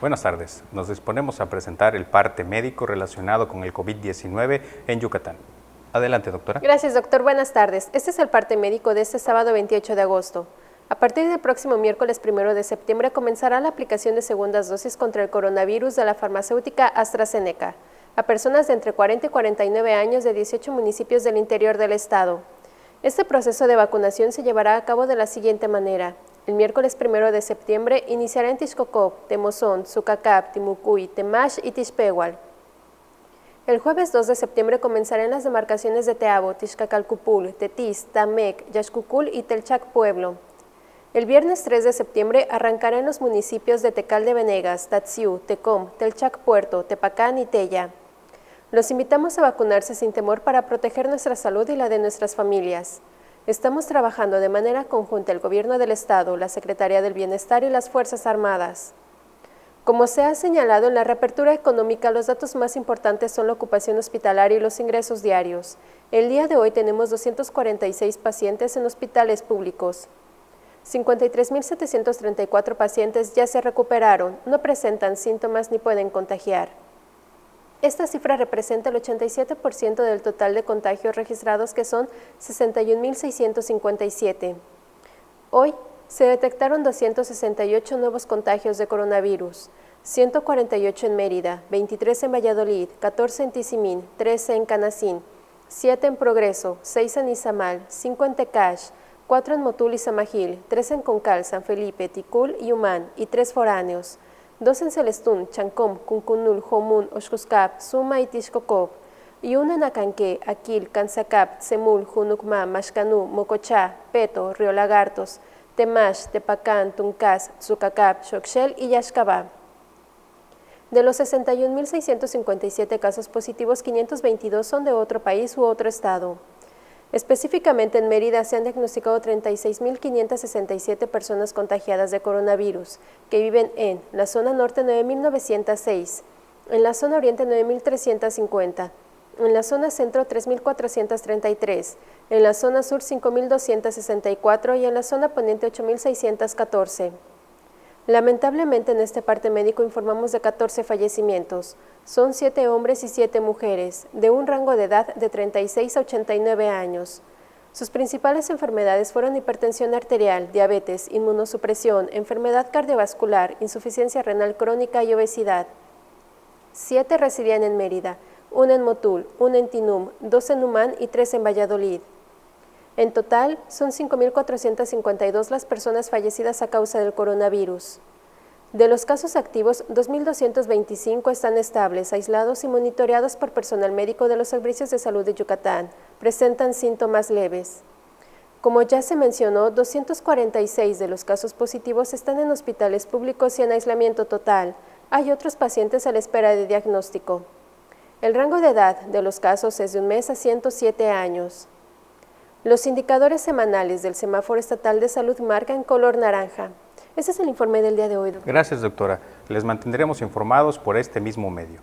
Buenas tardes. Nos disponemos a presentar el parte médico relacionado con el COVID-19 en Yucatán. Adelante, doctora. Gracias, doctor. Buenas tardes. Este es el parte médico de este sábado 28 de agosto. A partir del próximo miércoles 1 de septiembre comenzará la aplicación de segundas dosis contra el coronavirus de la farmacéutica AstraZeneca a personas de entre 40 y 49 años de 18 municipios del interior del estado. Este proceso de vacunación se llevará a cabo de la siguiente manera. El miércoles 1 de septiembre iniciará en Tixcocop, Temozón, Sucacap, Timucuy, Temax y Tixpehual. El jueves 2 de septiembre comenzará en las demarcaciones de Teabo, Tixcacalcupul, Tetis, Tamec, Yaxcucul y Telchac Pueblo. El viernes 3 de septiembre arrancará en los municipios de Tecal de Venegas, Tatsiu, Tecom, Telchac Puerto, Tepacán y Tella. Los invitamos a vacunarse sin temor para proteger nuestra salud y la de nuestras familias. Estamos trabajando de manera conjunta el Gobierno del Estado, la Secretaría del Bienestar y las Fuerzas Armadas. Como se ha señalado en la reapertura económica, los datos más importantes son la ocupación hospitalaria y los ingresos diarios. El día de hoy tenemos 246 pacientes en hospitales públicos. 53.734 pacientes ya se recuperaron, no presentan síntomas ni pueden contagiar. Esta cifra representa el 87% del total de contagios registrados, que son 61.657. Hoy se detectaron 268 nuevos contagios de coronavirus, 148 en Mérida, 23 en Valladolid, 14 en Tizimín, 13 en Canacín, 7 en Progreso, 6 en Izamal, 5 en Tecash, 4 en Motul y Samajil, 3 en Concal, San Felipe, Ticul y Humán y 3 foráneos, 2 en Celestún, Chancom, Cuncunul, Jomún, Oxcuscap, Suma y Tixcocop, y 1 en Acanqué, Aquil, Cansacap, Semul, Junucmá, Maxcanú, Mocochá, Peto, Río Lagartos, Temax, Tepacán, Tuncás, Tzucacap, Xochel y Yaxcabá. De los 61.657 casos positivos, 522 son de otro país u otro estado. Específicamente en Mérida se han diagnosticado 36.567 personas contagiadas de coronavirus, que viven en la zona norte 9.906, en la zona oriente 9.350, en la zona centro 3.433, en la zona sur 5.264 y en la zona poniente 8.614. Lamentablemente en este parte médico informamos de 14 fallecimientos. Son 7 hombres y 7 mujeres, de un rango de edad de 36 a 89 años. Sus principales enfermedades fueron hipertensión arterial, diabetes, inmunosupresión, enfermedad cardiovascular, insuficiencia renal crónica y obesidad. 7 residían en Mérida, 1 en Motul, 1 en Tinum, 2 en Humán y 3 en Valladolid. En total, son 5.452 las personas fallecidas a causa del coronavirus. De los casos activos, 2.225 están estables, aislados y monitoreados por personal médico de los servicios de salud de Yucatán. Presentan síntomas leves. Como ya se mencionó, 246 de los casos positivos están en hospitales públicos y en aislamiento total. Hay otros pacientes a la espera de diagnóstico. El rango de edad de los casos es de 1 mes a 107 años. Los indicadores semanales del Semáforo Estatal de Salud marcan color naranja. Este es el informe del día de hoy, doctor. Gracias, doctora. Les mantendremos informados por este mismo medio.